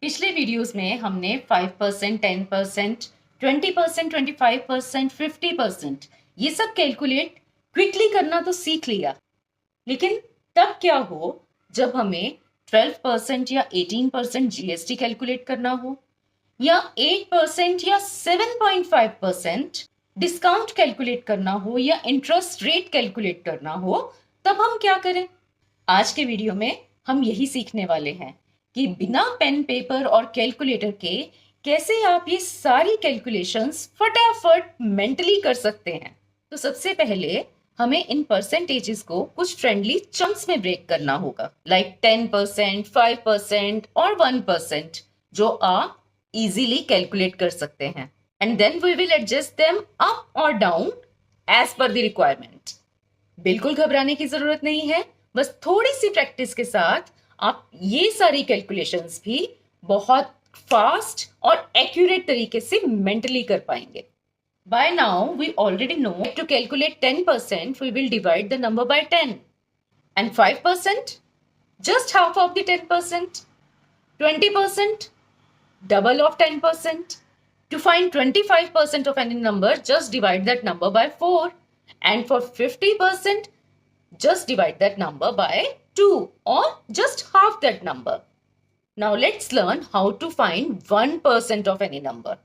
पिछले वीडियोस में हमने 5%, 10%, 20%, 25%, 50% ये सब कैलकुलेट क्विकली करना तो सीख लिया। लेकिन तब क्या हो जब हमें 12% या 18% जीएसटी कैलकुलेट करना हो, या 8% या 7.5% डिस्काउंट कैलकुलेट करना हो, या इंटरेस्ट रेट कैलकुलेट करना हो, तब हम क्या करें? आज के वीडियो में हम यही सीखने वाले हैं कि बिना पेन पेपर और कैलकुलेटर के कैसे आप ये सारी कैलकुलेशंस फटाफट मेंटली कर सकते हैं। तो सबसे पहले हमें इन परसेंटेजेस को कुछ फ्रेंडली चंक्स में ब्रेक करना होगा, लाइक 10%, 5% और 1%, जो आप इजीली कैलकुलेट कर सकते हैं। And then we will adjust them up और down as per the requirement. बिल्कुल घबराने की जरूरत नहीं है, बस थोड़ी सी प्रैक्टिस के साथ आप ये सारी कैलकुलेशंस भी बहुत फास्ट और एक्यूरेट तरीके से मेंटली कर पाएंगे। By now, we already know to calculate 10%, we will divide the number by 10. And 5%? Just half of the 10%. 20%? Double of 10%. To find 25% of any number, just divide that number by 4. And for 50%, just divide that number by 2 or just half that number. Now let's learn how to find 1% of any number.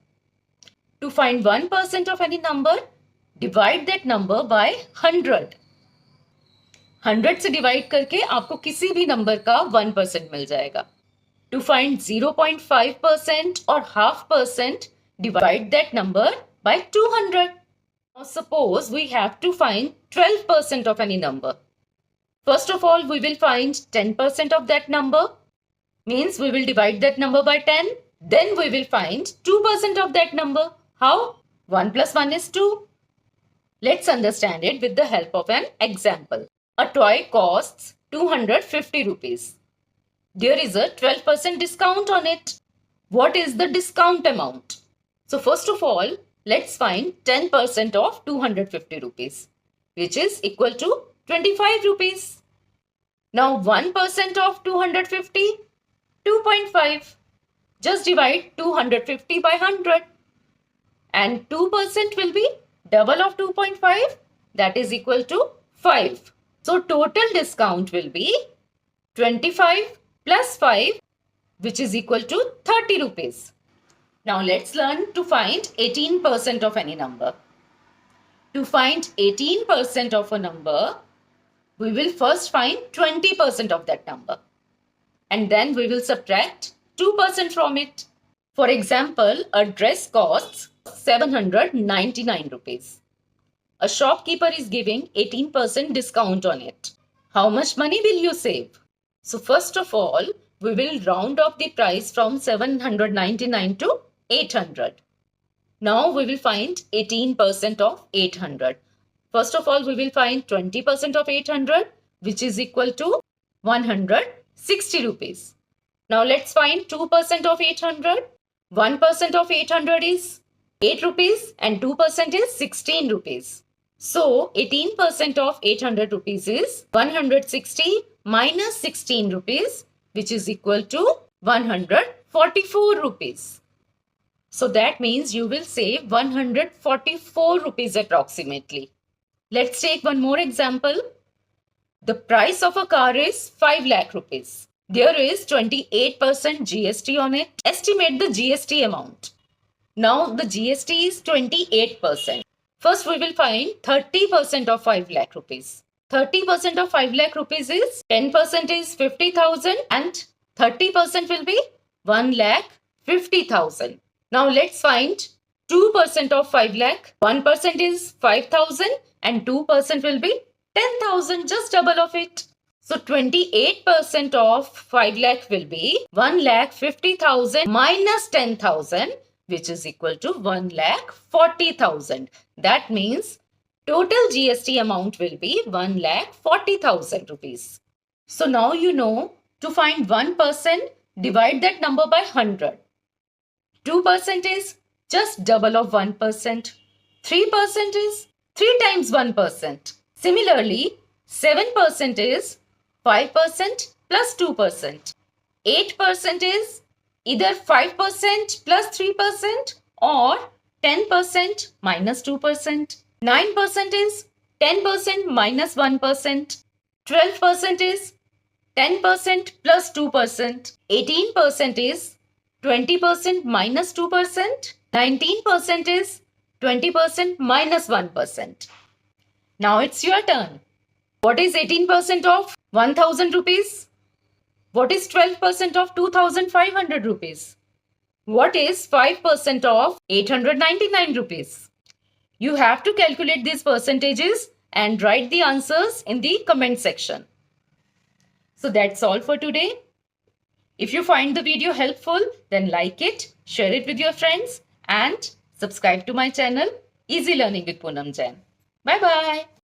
To find 1% of any number, divide that number by 100. 100 से divide करके आपको किसी भी number का 1% मिल जाएगा. To find 0.5% or half percent, divide that number by 200. Now suppose we have to find 12% of any number. First of all, we will find 10% of that number, means we will divide that number by 10. Then we will find 2% of that number. How? 1 plus 1 is 2. Let's understand it with the help of an example. A toy costs 250 rupees. There is a 12% discount on it. What is the discount amount? So first of all, let's find 10% of 250 rupees, which is equal to 25 rupees. Now 1% of 250, 2.5. Just divide 250 by 100. And 2% will be double of 2.5, that is equal to 5. So total discount will be 25 plus 5, which is equal to 30 rupees. Now let's learn to find 18% of any number. To find 18% of a number, we will first find 20% of that number. And then we will subtract 2% from it. For example, a dress costs 799 rupees. A shopkeeper is giving 18% discount on it. How much money will you save? So first of all, we will round off the price from 799 to 800. Now we will find 18% of 800. First of all, we will find 20% of 800, which is equal to 160 rupees. Now let's find 2% of 800. 1% of 800 is 8 rupees and 2% is 16 rupees. So 18% of 800 rupees is 160 minus 16 rupees, which is equal to 144 rupees. So that means you will save 144 rupees approximately. Let's take one more example. The price of a car is 5 lakh rupees. There is 28% GST on it. Estimate the GST amount. Now the GST is 28%. First we will find 30% of 5 lakh rupees. 30% of 5 lakh rupees is 10% is 50,000 and 30% will be 1 lakh 50,000. Now let's find 2% of 5 lakh. 1% is 5,000 and 2% will be 10,000, just double of it. So 28% of 5 lakh will be 1 lakh 50,000 minus 10,000, which is equal to 1 lakh 40,000. That means total GST amount will be 1 lakh 40,000 rupees. So now you know to find 1%, divide that number by 100. 2% is just double of 1%. 3% is 3 times 1%. Similarly, 7% is 5% plus 2%. 8% is either 5% plus 3% or 10% minus 2%. 9% is 10% minus 1%. 12% is 10% plus 2%. 18% is 20% minus 2%. 19% is 20% minus 1%. Now it's your turn. What is 18% of 1000 rupees? What is 12% of 2500 rupees? What is 5% of 899 rupees? You have to calculate these percentages and write the answers in the comment section. So that's all for today. If you find the video helpful, then like it, share it with your friends and subscribe to my channel Easy Learning with Poonam Jain. Bye bye.